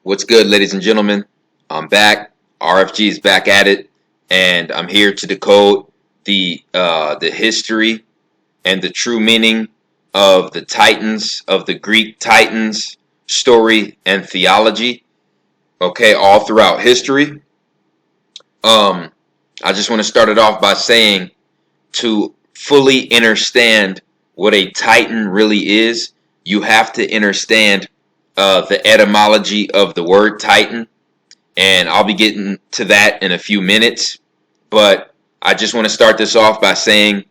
What's good, ladies and gentlemen? I'm back. RFG is back at it, and I'm here to decode the history and the true meaning of the Titans, of the Greek Titans story and theology. Okay, all throughout history. I just want to start it off by saying, to fully understand what a Titan really is, you have to understand the etymology of the word Titan. And I'll be getting to that in a few minutes. But I just want to start this off by saying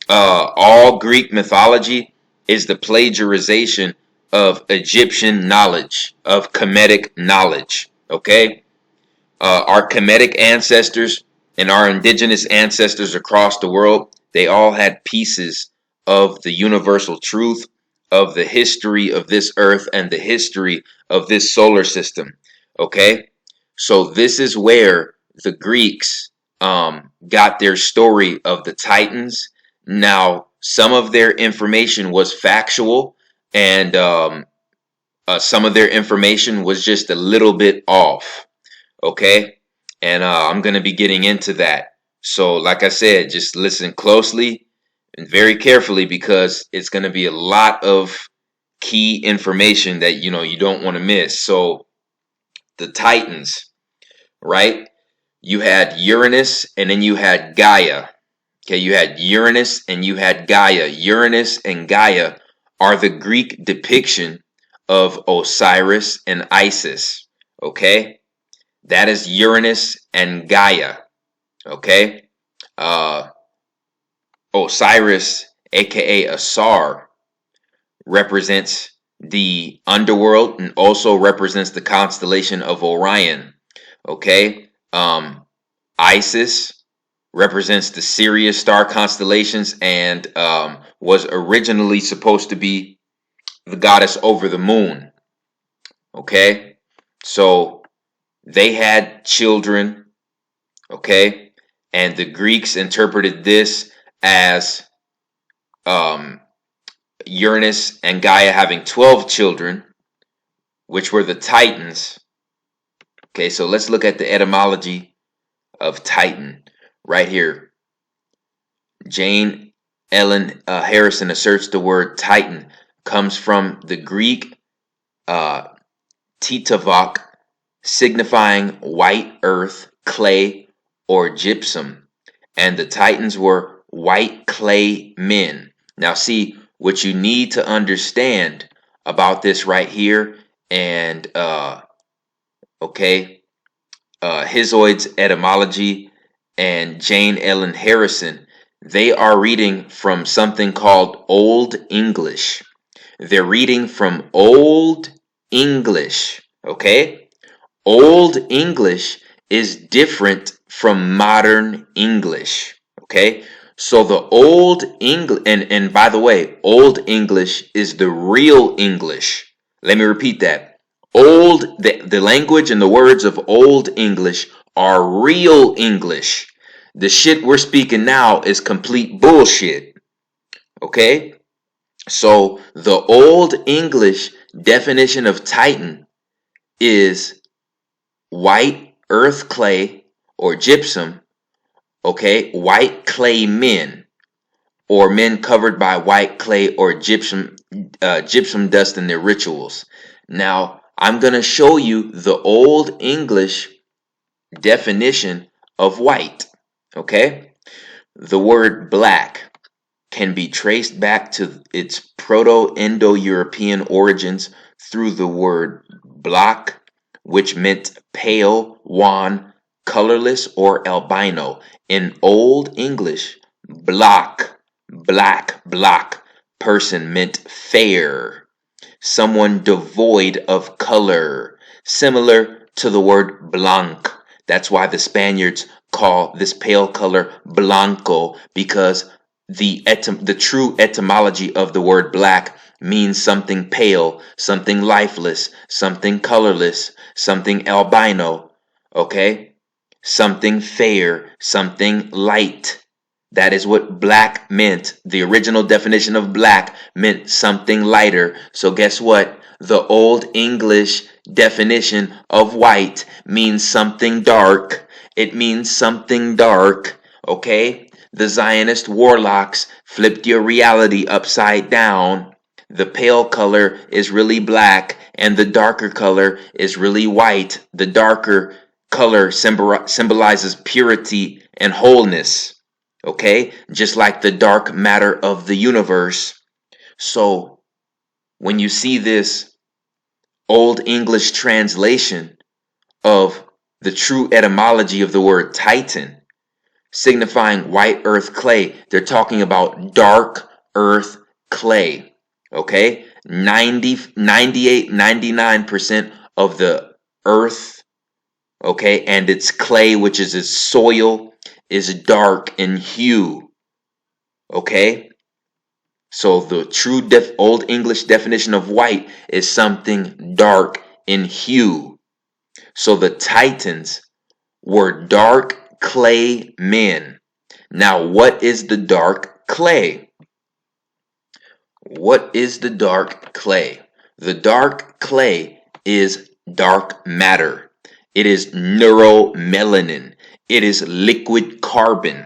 all Greek mythology is the plagiarization of Egyptian knowledge, of Kemetic knowledge. Okay? Our Kemetic ancestors and our indigenous ancestors across the world, they all had pieces of the universal truth of the history of this earth and the history of this solar system. Okay? So this is where the Greeks got their story of the Titans. Now, some of their information was factual, and some of their information was just a little bit off. Okay, and I'm going to be getting into that. So, like I said, just listen closely and very carefully, because it's going to be a lot of key information that you don't want to miss. So, the Titans, right? You had Uranus and then you had Gaia. Okay, you had Uranus and you had Gaia. Uranus and Gaia are the Greek depiction of Osiris and Isis. Okay, that is Uranus and Gaia. Okay, Osiris, aka Asar, represents the underworld and also represents the constellation of Orion. Okay, Isis represents the Sirius star constellations and was originally supposed to be the goddess over the moon. Okay, so they had children. Okay, and the Greeks interpreted this as Uranus and Gaia having 12 children, which were the Titans. Okay, so let's look at the etymology of Titan right here. Jane Ellen Harrison asserts the word Titan comes from the Greek titavok, signifying white earth, clay, or gypsum, and the Titans were white clay men. Now, see what you need to understand about this right here, and Hizoid's etymology and Jane Ellen Harrison, they are reading from something called Old English. They're reading from Old English. Okay, Old English is different from modern English. Okay, so the Old English, and by the way, Old English is the real English. Let me repeat that. The language and the words of Old English are real English. The shit we're speaking now is complete bullshit. Okay, so the Old English definition of Titan is white earth clay or gypsum. Okay, white clay men, or men covered by white clay or gypsum dust in their rituals. Now, I'm going to show you the Old English definition of white. Okay, the word black can be traced back to its Proto-Indo-European origins through the word block, which meant pale, wan, colorless, or albino. In Old English, black person meant fair, someone devoid of color, similar to the word blanc. That's why the Spaniards call this pale color blanco, because the true etymology of the word black means something pale, something lifeless, something colorless, something albino. Okay, something fair, something light. That is what black meant. The original definition of black meant something lighter. So guess what? The Old English definition of white means something dark. It means something dark, okay? The Zionist warlocks flipped your reality upside down. The pale color is really black and the darker color is really white. The darker color symbolizes purity and wholeness, okay? Just like the dark matter of the universe. So when you see this Old English translation of the true etymology of the word Titan, signifying white earth clay, they're talking about dark earth clay. Okay, 98, 99% of the earth, okay, and its clay, which is its soil, is dark in hue. Okay, so the true Old English definition of white is something dark in hue. So the Titans were dark clay men. Now, what is the dark clay? What is the dark clay? The dark clay is dark matter. It is neuromelanin. It is liquid carbon.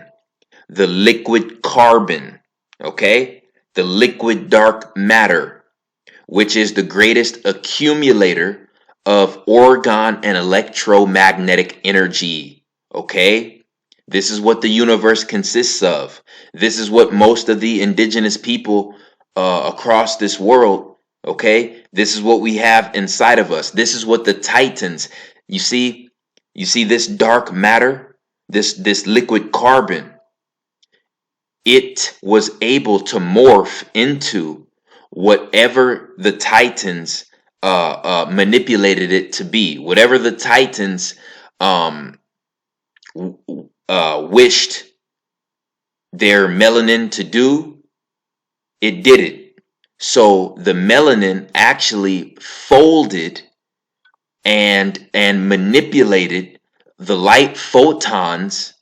The liquid carbon, okay? The liquid dark matter, which is the greatest accumulator of orgone and electromagnetic energy, okay? This is what the universe consists of. This is what most of the indigenous people across this world, okay? This is what we have inside of us. This is what the Titans, you see this dark matter, this liquid carbon, it was able to morph into whatever the Titans manipulated it to be. Whatever the Titans wished their melanin to do, it did it. So the melanin actually folded and manipulated the light photons,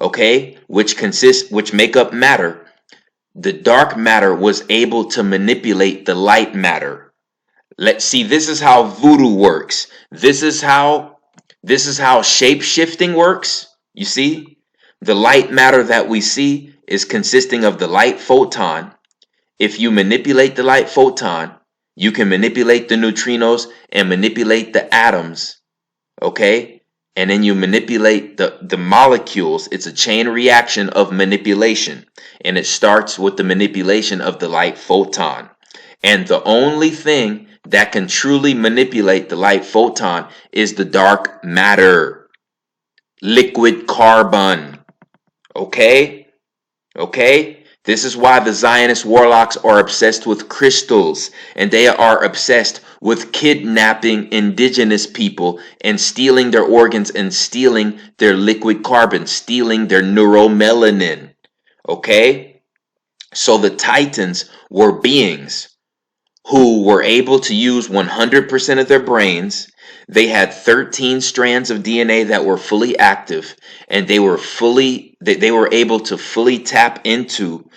okay, which make up matter. The dark matter was able to manipulate the light matter. Let's see, this is how voodoo works. This is how shape-shifting works. You see, the light matter that we see is consisting of the light photon. If you manipulate the light photon, you can manipulate the neutrinos and manipulate the atoms, okay? And then you manipulate the molecules. It's a chain reaction of manipulation. And it starts with the manipulation of the light photon. And the only thing that can truly manipulate the light photon is the dark matter. Liquid carbon. Okay? Okay? This is why the Zionist warlocks are obsessed with crystals, and they are obsessed with kidnapping indigenous people and stealing their organs and stealing their liquid carbon, stealing their neuromelanin. Okay? So the Titans were beings who were able to use 100% of their brains. They had 13 strands of DNA that were fully active, and they were able to fully tap into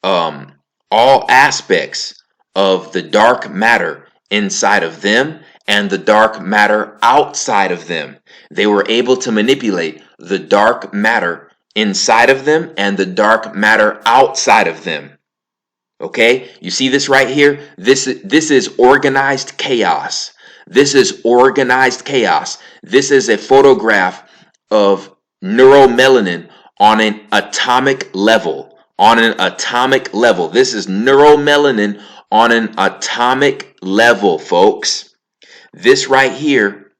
all aspects of the dark matter inside of them and the dark matter outside of them. They were able to manipulate the dark matter inside of them and the dark matter outside of them. Okay, you see this right here? This is organized chaos. This is organized chaos. This is a photograph of neuromelanin on an atomic level. On an atomic level. This is neuromelanin on an atomic level, folks. This right here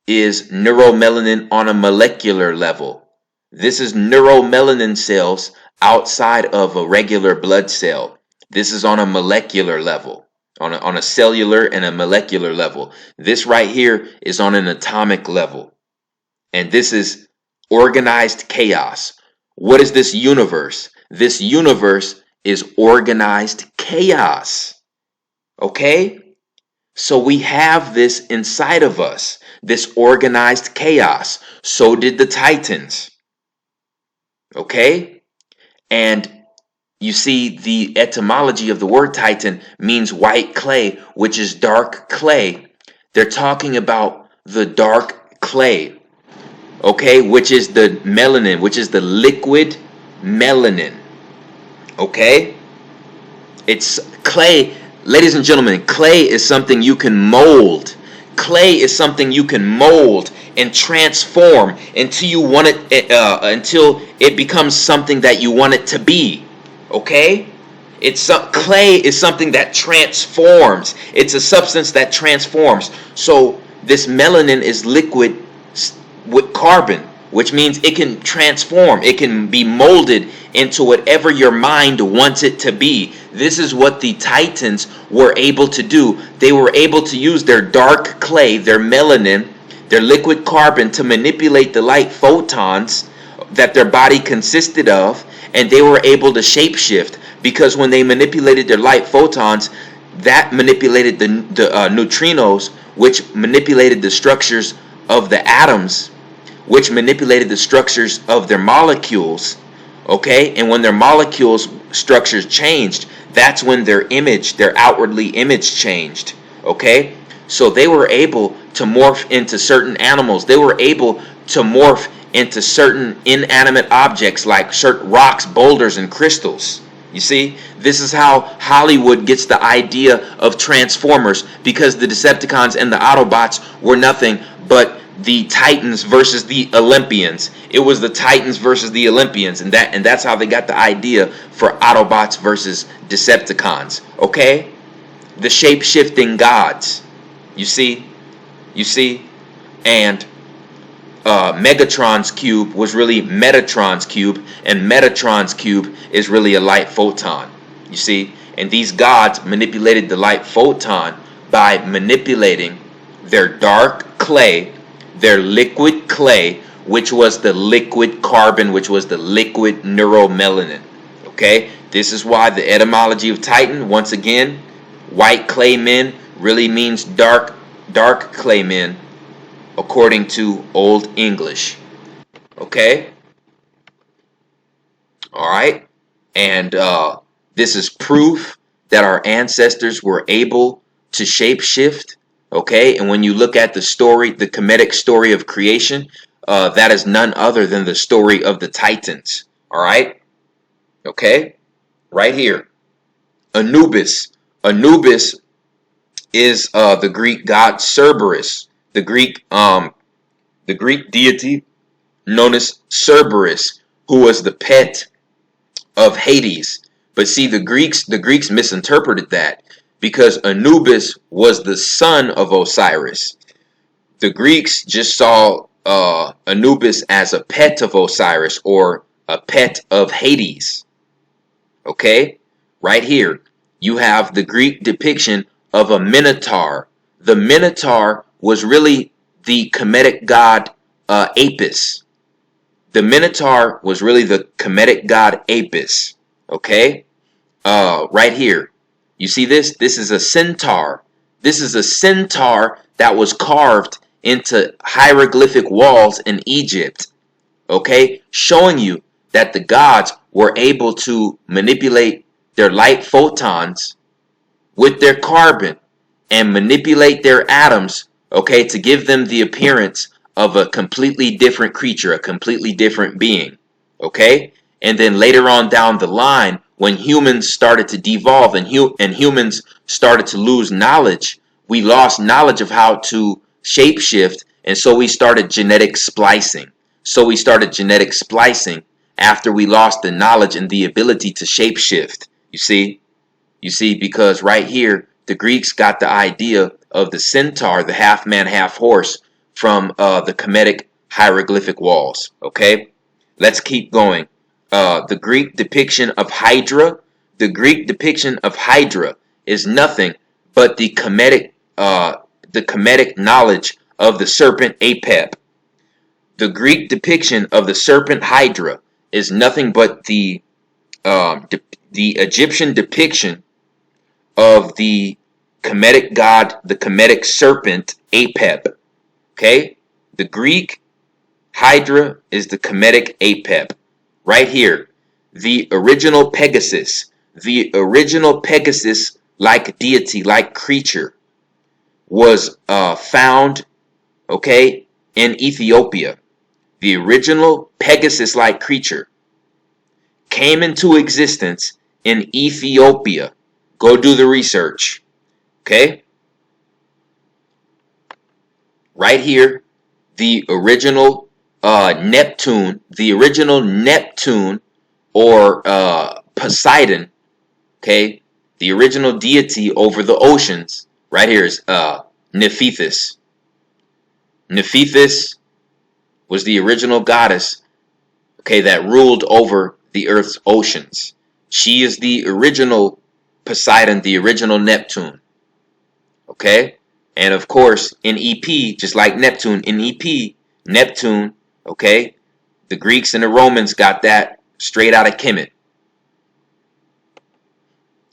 is neuromelanin on a molecular level. This is neuromelanin cells outside of a regular blood cell. This is on a molecular level, on a cellular and a molecular level. This right here is on an atomic level. And this is organized chaos. What is this universe? This universe is organized chaos. Okay? So we have this inside of us, this organized chaos. So did the Titans. Okay? And you see, the etymology of the word Titan means white clay, which is dark clay. They're talking about the dark clay, okay, which is the melanin, which is the liquid melanin, okay? It's clay, ladies and gentlemen, clay is something you can mold. Clay is something you can mold and transform until you want it, until it becomes something that you want it to be, okay? Clay is something that transforms. It's a substance that transforms. So this melanin is liquid with carbon, which means it can transform. It can be molded into whatever your mind wants it to be. This is what the Titans were able to do. They were able to use their dark clay, their melanin, their liquid carbon to manipulate the light photons that their body consisted of, and they were able to shapeshift, because when they manipulated their light photons, that manipulated the neutrinos, which manipulated the structures of the atoms, which manipulated the structures of their molecules, okay? And when their molecules structures changed, that's when their outwardly image changed, okay? So they were able to morph into certain animals. They were able to morph into certain inanimate objects like certain rocks, boulders, and crystals. You see, this is how Hollywood gets the idea of Transformers, because the Decepticons and the Autobots were nothing but the Titans versus the Olympians. It was the Titans versus the Olympians, and that's how they got the idea for Autobots versus Decepticons. Okay? The shape-shifting gods. You see, and Megatron's cube was really Metatron's cube, and Metatron's cube is really a light photon. You see, and these gods manipulated the light photon by manipulating their dark clay, their liquid clay, which was the liquid carbon, which was the liquid neuromelanin. Okay, this is why the etymology of Titan, once again, white clay men, really means dark clay men, according to Old English. Okay? Alright? And this is proof that our ancestors were able to shapeshift. Okay? And when you look at the story, the Kemetic story of creation, that is none other than the story of the Titans. Alright? Okay? Right here. Anubis. Anubis is the Greek god Cerberus. The Greek deity known as Cerberus, who was the pet of Hades. But see, the Greeks misinterpreted that, because Anubis was the son of Osiris. The Greeks just saw Anubis as a pet of Osiris, or a pet of Hades. Okay? Right here, you have the Greek depiction of a minotaur. The minotaur was really the Kemetic god Apis. The minotaur was really the Kemetic god Apis. Okay? Right here. You see this? This is a centaur. This is a centaur that was carved into hieroglyphic walls in Egypt. Okay? Showing you that the gods were able to manipulate their light photons with their carbon and manipulate their atoms, okay, to give them the appearance of a completely different creature, a completely different being, okay? And then later on down the line, when humans started to devolve and humans started to lose knowledge, we lost knowledge of how to shapeshift, and so we started genetic splicing. After we lost the knowledge and the ability to shapeshift. You see, because right here, the Greeks got the idea of the centaur, the half man, half horse, from the Kemetic hieroglyphic walls. Okay, let's keep going. The Greek depiction of Hydra. The Greek depiction of Hydra is nothing but the Kemetic knowledge of the serpent Apep. The Greek depiction of the serpent Hydra is nothing but the Egyptian depiction of the Kemetic god, the Kemetic serpent Apep. Okay? The Greek Hydra is the Kemetic Apep. Right here. The original Pegasus. The original Pegasus like deity, like creature. was found, okay, in Ethiopia. The original Pegasus-like creature came into existence in Ethiopia. Go do the research. Okay? Right here, the original Neptune, or Poseidon, okay? The original deity over the oceans, right here is Nephthys. Nephthys was the original goddess, okay, that ruled over the earth's oceans. She is the original Poseidon, the original Neptune, okay? And of course, in EP, just like Neptune, in EP, Neptune, okay, the Greeks and the Romans got that straight out of Kemet.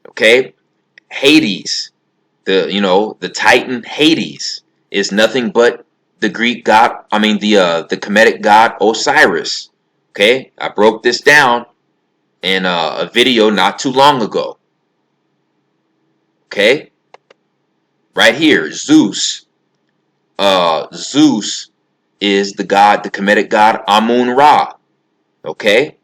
Okay, Hades, the Titan Hades is nothing but the Greek god. I mean the Kemetic god Osiris. Okay, I broke this down in a video not too long ago. Okay, right here, Zeus. Zeus is the Kemetic god Amun-Ra. Okay,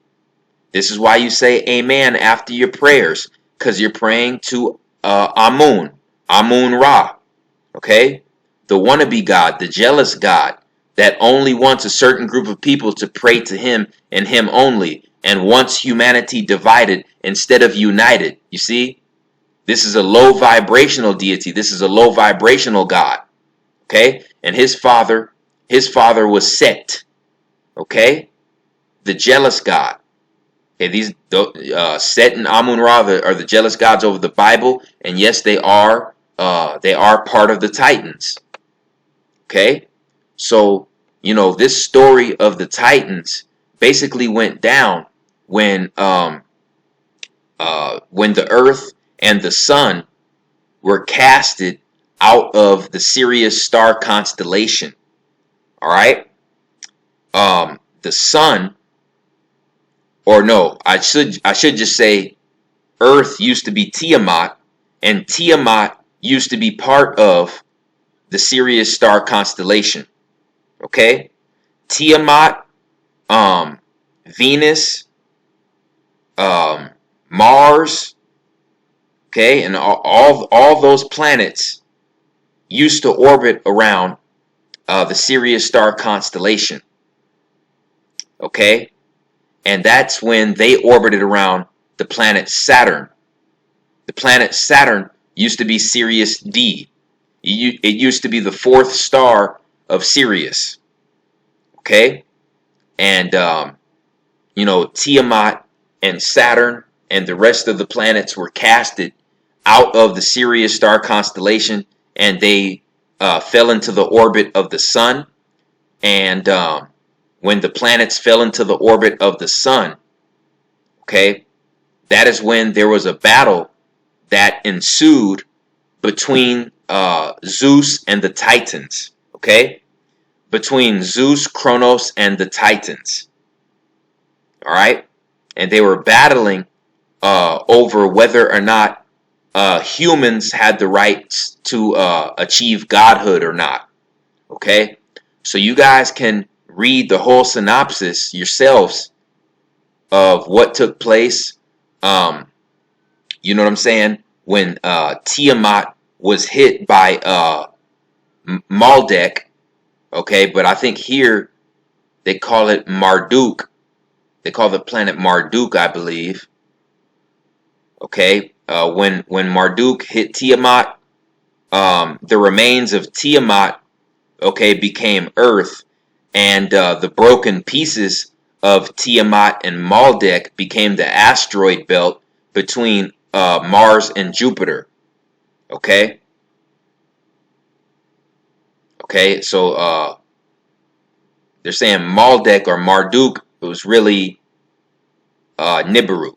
this is why you say amen after your prayers, because you're praying to Amun-Ra. Okay, the wannabe god, the jealous god that only wants a certain group of people to pray to him and him only, and wants humanity divided instead of united. You see, this is a low vibrational deity. This is a low vibrational god. Okay, and his father was Set. Okay, the jealous god. Okay, these Set and Amun-Ra are the jealous gods over the Bible, and yes, they are part of the Titans. Okay, so this story of the Titans basically went down when the Earth and the Sun were casted out of the Sirius star constellation. All right, the Sun. Or no, I should just say Earth used to be Tiamat, and Tiamat used to be part of the Sirius star constellation. Okay? Tiamat, Venus, Mars, okay, and all those planets used to orbit around the Sirius star constellation. Okay? And that's when they orbited around the planet Saturn. The planet Saturn used to be Sirius D. It used to be the fourth star of Sirius. Okay? And, Tiamat and Saturn and the rest of the planets were casted out of the Sirius star constellation, and they fell into the orbit of the Sun. And when the planets fell into the orbit of the Sun, okay, that is when there was a battle that ensued between Zeus and the Titans, okay, between Zeus, Kronos, and the Titans. All right, and they were battling over whether or not humans had the rights to achieve godhood or not. Okay, so you guys can read the whole synopsis yourselves of what took place. You know what I'm saying? When Tiamat was hit by Maldek, okay, but I think here they call it Marduk. They call the planet Marduk, I believe. Okay, when Marduk hit Tiamat, the remains of Tiamat, okay, became Earth, and the broken pieces of Tiamat and Maldek became the asteroid belt between Mars and Jupiter. Okay. Okay, so they're saying Maldek or Marduk, it was really Nibiru.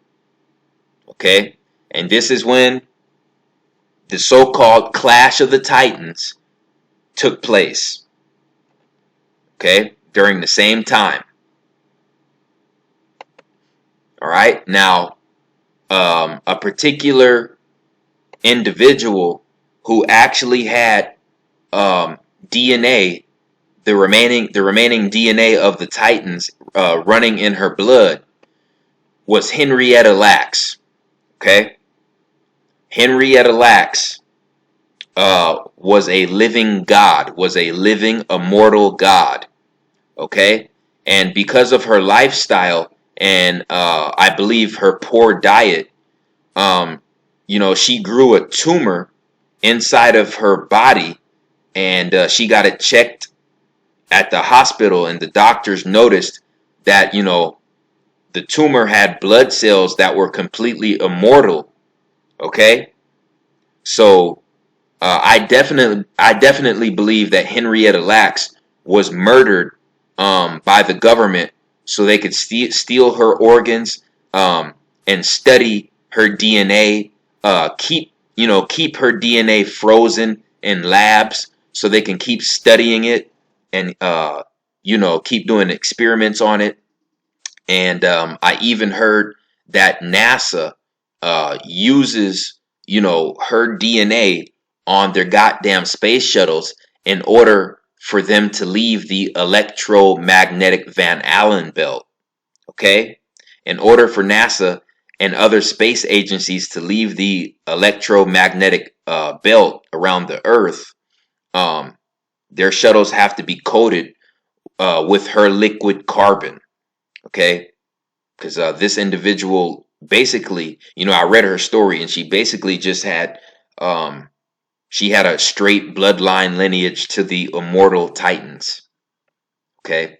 Okay, and this is when the so-called Clash of the Titans took place. Okay, during the same time. All right, now a particular individual who actually had DNA, the remaining DNA of the Titans running in her blood was Henrietta Lacks. Okay, Henrietta Lacks was a living god, was a living immortal god. Okay, and because of her lifestyle and I believe her poor diet, she grew a tumor inside of her body, and she got it checked at the hospital, and the doctors noticed that the tumor had blood cells that were completely immortal. Okay, so I definitely believe that Henrietta Lacks was murdered by the government so they could steal her organs, and study her DNA, keep her DNA frozen in labs so they can keep studying it and keep doing experiments on it. And I even heard that NASA uses, her DNA on their goddamn space shuttles in order for them to leave the electromagnetic Van Allen belt. Okay? In order for NASA and other space agencies to leave the electromagnetic belt around the Earth, um, their shuttles have to be coated with her liquid carbon. Okay? Because this individual basically, I read her story, and she basically just had, she had a straight bloodline lineage to the immortal Titans. Okay,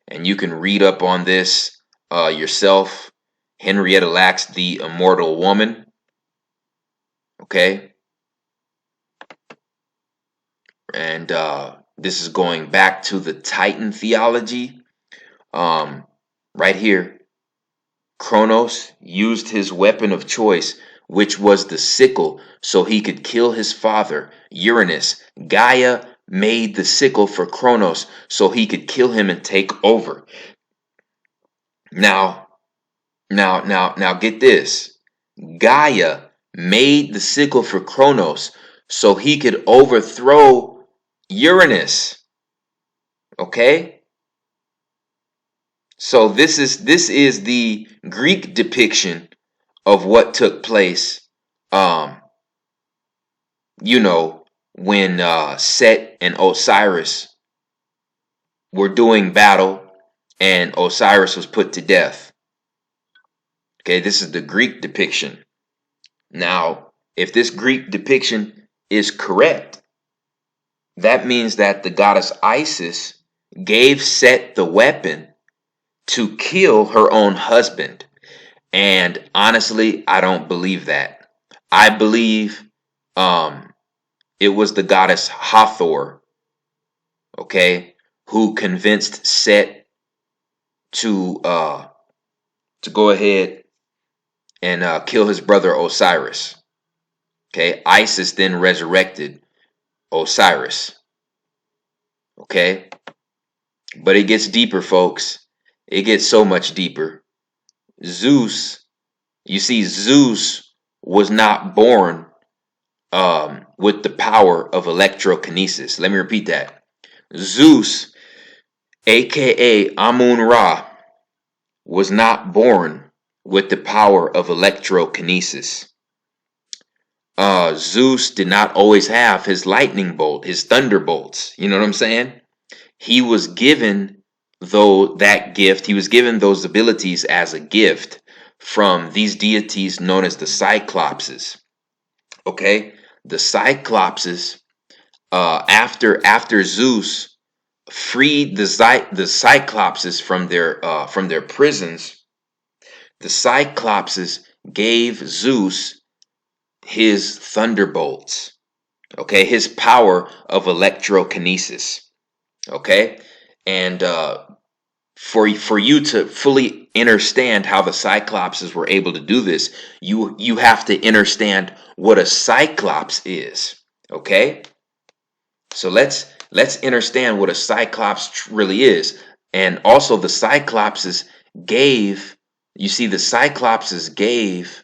and you can read up on this yourself. Henrietta Lacks, the immortal woman. Okay, and this is going back to the Titan theology. Right here. Kronos used his weapon of choice, which was the sickle, so he could kill his father, Uranus. Gaia made the sickle for Kronos so he could kill him and take over. Now, now, get this. Gaia made the sickle for Kronos so he could overthrow Uranus. Okay? So this is the Greek depiction of what took place, um, when Set and Osiris were doing battle and Osiris was put to death. Okay, this is the Greek depiction. Now, if this Greek depiction is correct, that means that the goddess Isis gave Set the weapon to kill her own husband. And honestly, I don't believe that. I believe it was the goddess Hathor, okay, who convinced Set to go ahead and kill his brother Osiris. Okay, Isis then resurrected Osiris. Okay, but it gets deeper, folks. It gets so much deeper. Zeus, you see, Zeus was not born with the power of electrokinesis. Let me repeat that. Zeus, aka Amun Ra, was not born with the power of electrokinesis. Zeus did not always have his lightning bolt, his thunderbolts. You know what I'm saying? He was given that gift. He was given those abilities as a gift from these deities known as the Cyclopses. Okay, the Cyclopses. After Zeus freed the Cyclopses from their prisons, the Cyclopses gave Zeus his thunderbolts. Okay, his power of electrokinesis. Okay, and for you to fully understand how the Cyclopses were able to do this, you have to understand what a Cyclops is. Okay, so let's understand what a Cyclops really is, and also the Cyclopses gave. You see, the Cyclopses gave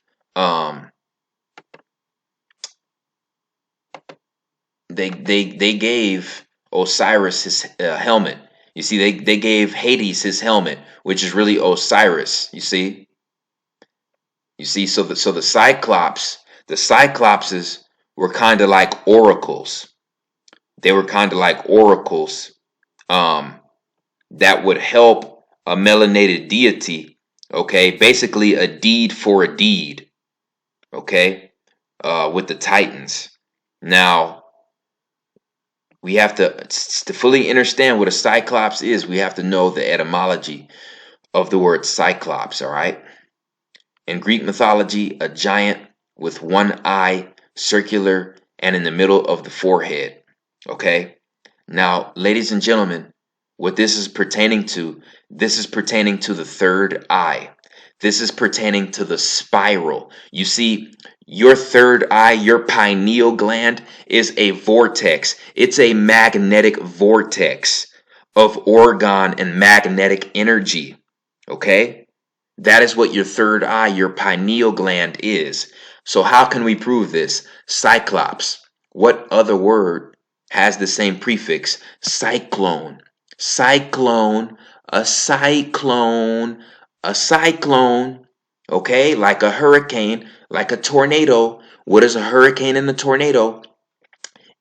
they gave Osiris his helmet. You see, they gave Hades his helmet, which is really Osiris. You see. So the Cyclopses were kind of like oracles. They were kind of like oracles um, that would help a melanated deity. Okay, basically a deed for a deed. Okay, with the Titans. Now we have to fully understand what a Cyclops is. We have to know the etymology of the word Cyclops. All right. In Greek mythology, a giant with one eye, circular, and in the middle of the forehead. Okay? Now, ladies and gentlemen, what this is pertaining to the third eye. This is pertaining to the spiral. You see, your third eye, your pineal gland, is a vortex. It's a magnetic vortex of orgone and magnetic energy. Okay? That is what your third eye, your pineal gland is. So how can we prove this? Cyclops. What other word has the same prefix? Cyclone. Cyclone. A cyclone. A cyclone. Okay, like a hurricane, like a tornado. What is a hurricane and a tornado?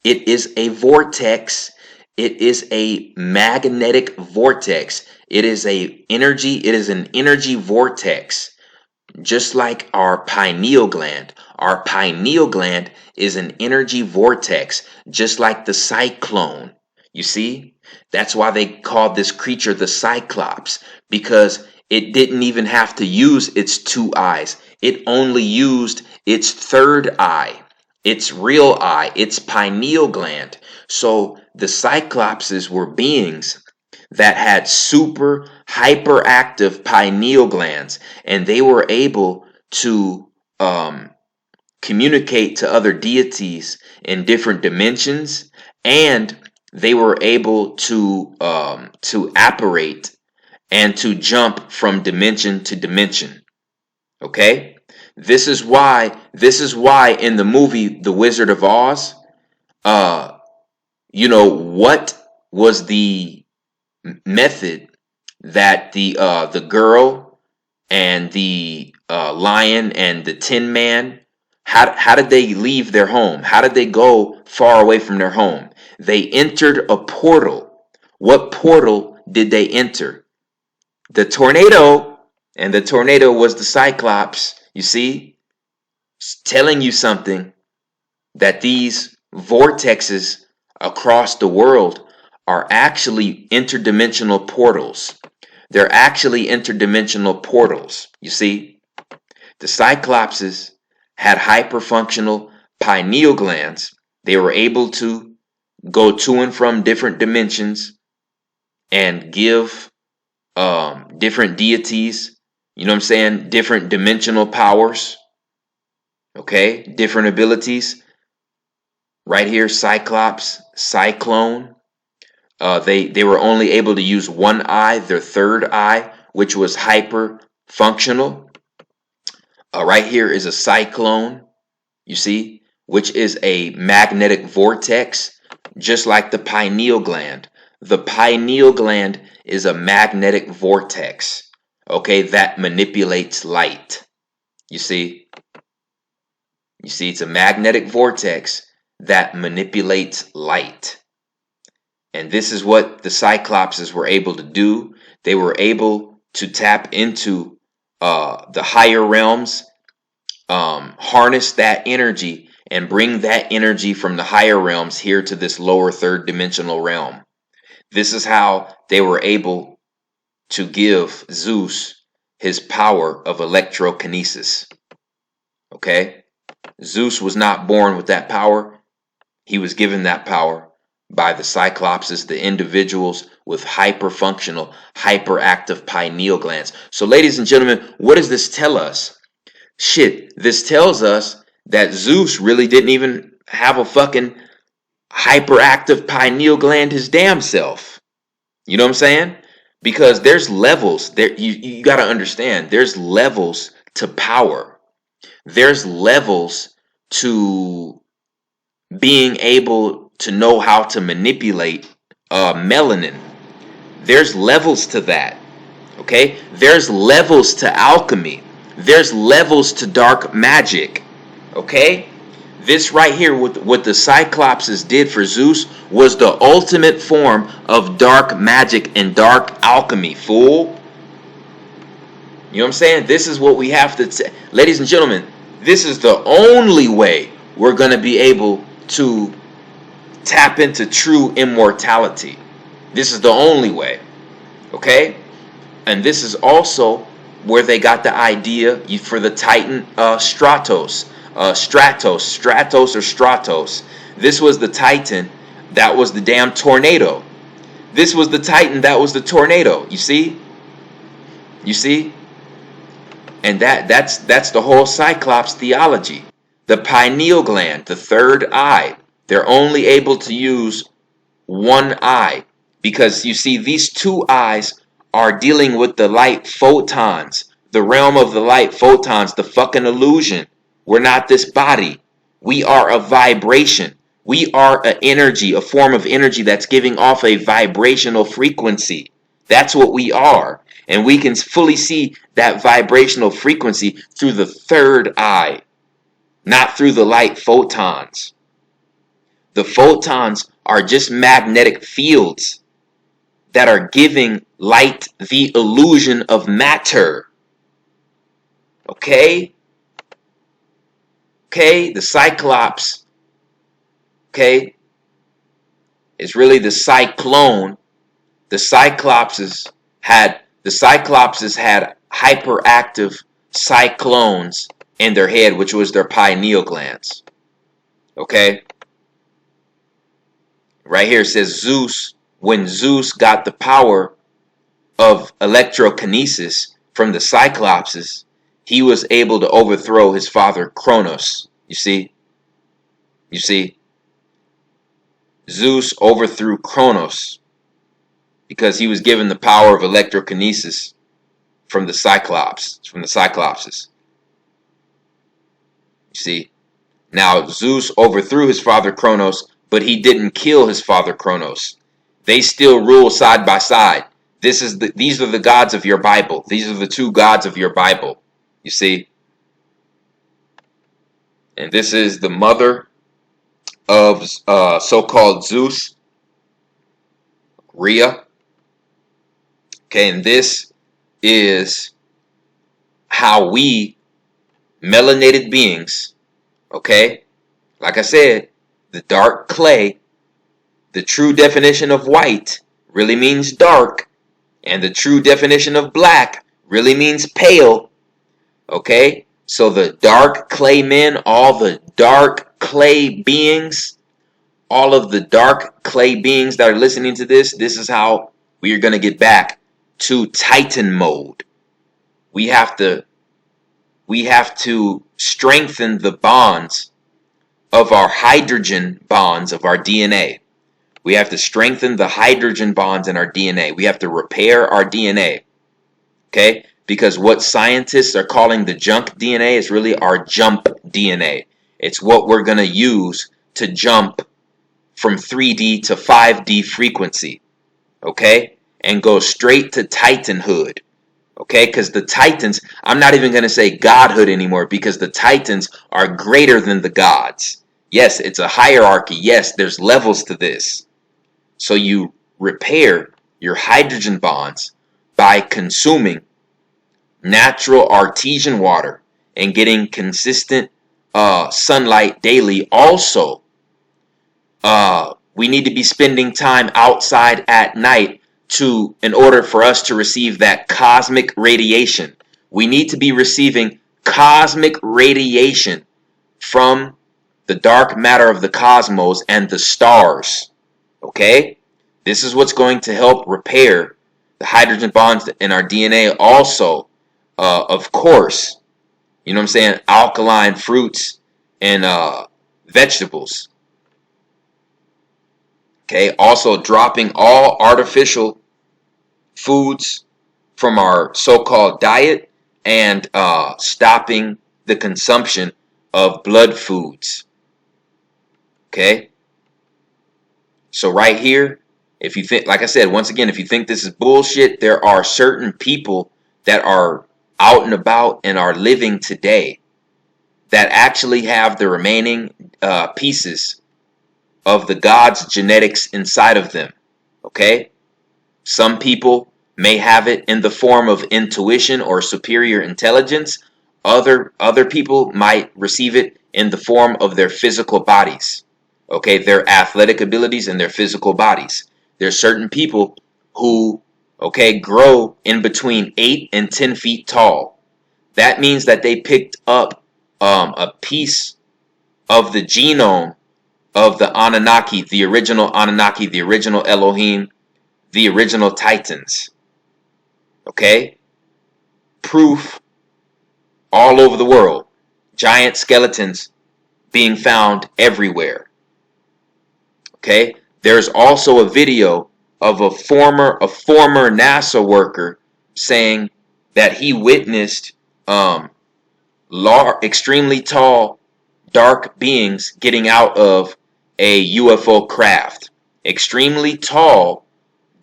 It is a vortex. It is a magnetic vortex. It is an energy vortex, just like our pineal gland. Our pineal gland is an energy vortex, just like the cyclone. You see? That's why they called this creature the Cyclops, because it didn't even have to use its two eyes. It only used its third eye, its real eye, its pineal gland. So the Cyclopses were beings that had super hyperactive pineal glands, and they were able to communicate to other deities in different dimensions, and they were able to apparate and to jump from dimension to dimension. Okay, this is why in the movie The Wizard of Oz, what was the method that the girl and the lion and the Tin Man, how did they leave their home? How did they go far away from their home? They entered a portal. What portal did they enter? The tornado, and the tornado was the Cyclops. You see, it's telling you something, that these vortexes across the world are actually interdimensional portals. They're actually interdimensional portals. You see, the Cyclopses had hyperfunctional pineal glands. They were able to go to and from different dimensions and give different deities, different dimensional powers, okay, different abilities. Right here, Cyclops, Cyclone. They were only able to use one eye, their third eye, which was hyper functional. Right here is a cyclone, you see, which is a magnetic vortex, just like the pineal gland. The pineal gland is a magnetic vortex, okay, that manipulates light. You see, it's a magnetic vortex that manipulates light. And this is what the Cyclopses were able to do. They were able to tap into the higher realms, harness that energy, and bring that energy from the higher realms here to this lower third dimensional realm. This is how they were able to give Zeus his power of electrokinesis. Okay? Zeus was not born with that power. He was given that power by the Cyclopses, the individuals with hyperfunctional, hyperactive pineal glands. So, ladies and gentlemen, what does this tell us? Shit, this tells us that Zeus really didn't even have a fucking hyperactive pineal gland his damn self. You know what I'm saying? Because there's levels. You got to understand, there's levels to power. There's levels to being able to know how to manipulate melanin. There's levels to that. Okay, there's levels to alchemy. There's levels to dark magic. Okay, this right here, what the Cyclopses did for Zeus, was the ultimate form of dark magic and dark alchemy, fool. You know what I'm saying? This is what we have to, ladies and gentlemen, this is the only way we're going to be able to tap into true immortality. This is the only way. Okay? And this is also where they got the idea for the Titan Stratos. Stratos or Stratos. This was the Titan that was the damn tornado. This was the Titan that was the tornado. You see? You see? And that's the whole Cyclops theology. The pineal gland, the third eye. They're only able to use one eye because you see these two eyes are dealing with the light photons, the realm of the light photons, the fucking illusion. We're not this body. We are a vibration. We are an energy, a form of energy that's giving off a vibrational frequency. That's what we are. And we can fully see that vibrational frequency through the third eye, not through the light photons. The photons are just magnetic fields that are giving light the illusion of matter. Okay? Okay? The Cyclops, okay, is really the cyclone. The Cyclopses had hyperactive cyclones in their head, which was their pineal glands. Okay? Right here it says Zeus, when Zeus got the power of electrokinesis from the Cyclopses, he was able to overthrow his father Kronos. You see? You see? Zeus overthrew Kronos because he was given the power of electrokinesis from the Cyclopses. You see? Now, Zeus overthrew his father Kronos, but he didn't kill his father Kronos. They still rule side by side. These are the gods of your Bible. These are the two gods of your Bible. You see? And this is the mother of so-called Zeus, Rhea. Okay, and this is how we, melanated beings, okay, like I said, the dark clay, the true definition of white really means dark, and the true definition of black really means pale. Okay, so the dark clay men, all the dark clay beings, all of the dark clay beings that are listening to this is how we are going to get back to Titan mode. We have to strengthen the bonds of our hydrogen bonds of our DNA. We have to strengthen the hydrogen bonds in our DNA. We have to repair our DNA. Okay? Because what scientists are calling the junk DNA is really our jump DNA. It's what we're going to use to jump from 3D to 5D frequency. Okay? And go straight to Titanhood. Okay? Because the Titans, I'm not even going to say Godhood anymore, because the Titans are greater than the gods. Yes, it's a hierarchy. Yes, there's levels to this. So you repair your hydrogen bonds by consuming natural artesian water and getting consistent sunlight daily. Also, we need to be spending time outside at night in order for us to receive that cosmic radiation. We need to be receiving cosmic radiation from the dark matter of the cosmos and the stars. Okay? This is what's going to help repair the hydrogen bonds in our DNA. Also, of course, you know what I'm saying, alkaline fruits and vegetables. Okay? Also, dropping all artificial foods from our so-called diet and stopping the consumption of blood foods. Okay? So right here, if you think, like I said, once again, if you think this is bullshit, there are certain people that are out and about and are living today that actually have the remaining pieces of the God's genetics inside of them. Okay? Some people may have it in the form of intuition or superior intelligence. Other people might receive it in the form of their physical bodies. Okay, their athletic abilities and their physical bodies. There's certain people who, okay, grow in between 8 and 10 feet tall. That means that they picked up a piece of the genome of the Anunnaki, the original Elohim, the original Titans. Okay? Proof all over the world. Giant skeletons being found everywhere. Okay? There's also a video of a former NASA worker saying that he witnessed extremely tall, dark beings getting out of a UFO craft. Extremely tall,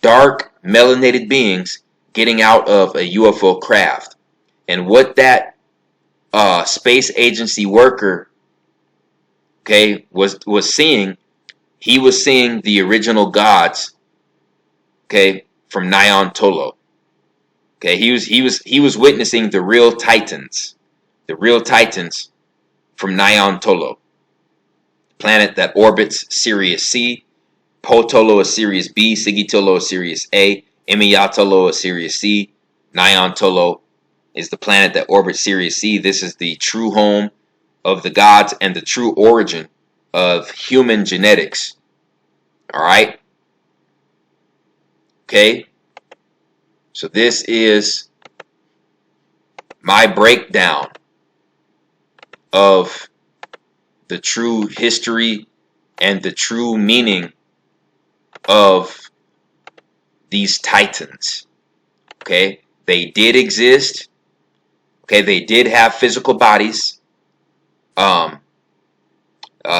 dark, melanated beings getting out of a UFO craft. And what that space agency worker, okay, was seeing, he was seeing the original gods, okay, from Nyan Tolo. Okay, he was witnessing the real Titans from Nyan Tolo, planet that orbits Sirius C. Potolo is Sirius B, Sigitolo is Sirius A, Imiyatolo is Sirius C, Nyan Tolo is the planet that orbits Sirius C. This is the true home of the gods and the true origin of human genetics. All right? Okay? So this is my breakdown of the true history and the true meaning of these Titans. Okay? They did exist. Okay, they did have physical bodies.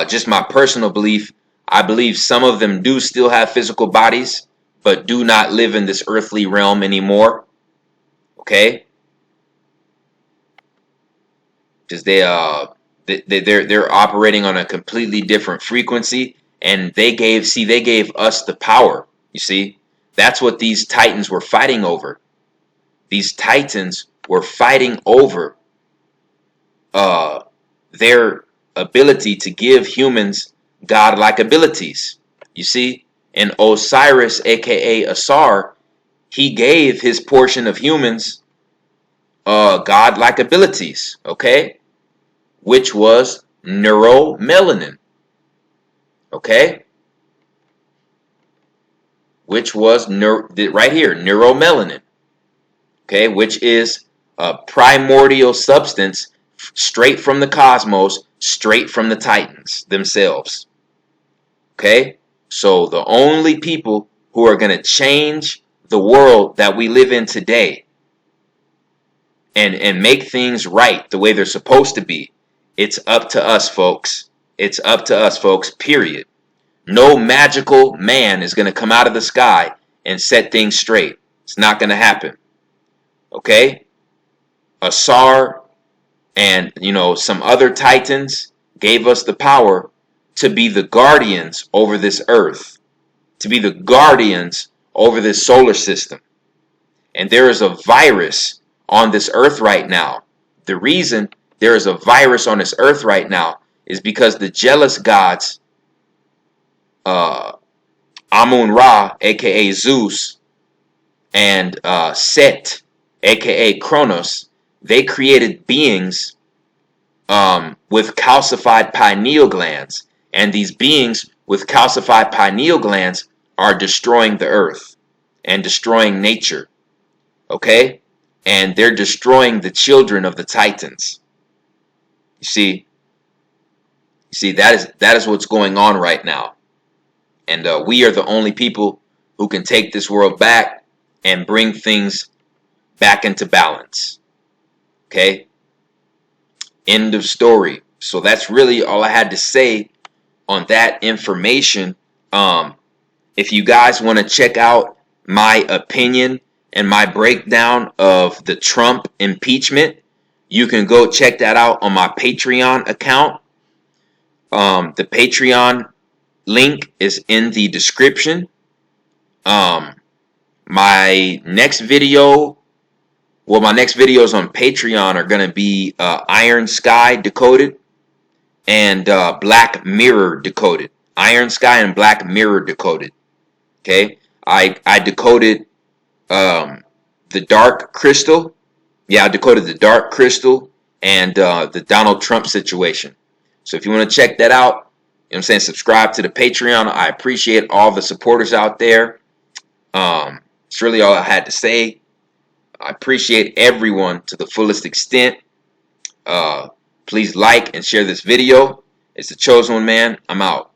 Just my personal belief, I believe some of them do still have physical bodies, but do not live in this earthly realm anymore. Okay? Because they're operating on a completely different frequency, and they gave us the power. You see, that's what these Titans were fighting over. These Titans were fighting over their ability to give humans godlike abilities. You see, and Osiris, aka Asar, he gave his portion of humans godlike abilities. Okay, which was neuromelanin. Okay, which was right here, neuromelanin. Okay, which is a primordial substance straight from the cosmos, straight from the Titans themselves. Okay, so the only people who are going to change the world that we live in today and make things right the way they're supposed to be, it's up to us, folks. It's up to us, folks, period. No magical man is going to come out of the sky and set things straight. It's not going to happen. Okay? Asar and, some other Titans gave us the power to be the guardians over this earth, to be the guardians over this solar system. And there is a virus on this earth right now. The reason there is a virus on this earth right now is because the jealous gods, Amun-Ra, aka Zeus, and Set, aka Kronos, they created beings with calcified pineal glands. And these beings with calcified pineal glands are destroying the earth and destroying nature. Okay? And they're destroying the children of the Titans. You see, that is what's going on right now. And we are the only people who can take this world back and bring things back into balance. Okay? End of story. So that's really all I had to say on that information. If you guys want to check out my opinion and my breakdown of the Trump impeachment, you can go check that out on my Patreon account. The Patreon link is in the description. My next videos on Patreon are going to be Iron Sky Decoded and Black Mirror Decoded. Iron Sky and Black Mirror Decoded. Okay, I decoded the Dark Crystal. Yeah, I decoded the Dark Crystal and the Donald Trump situation. So if you want to check that out, you know what I'm saying, subscribe to the Patreon. I appreciate all the supporters out there. It's really all I had to say. I appreciate everyone to the fullest extent. Please like and share this video. It's the Chosen One Man. I'm out.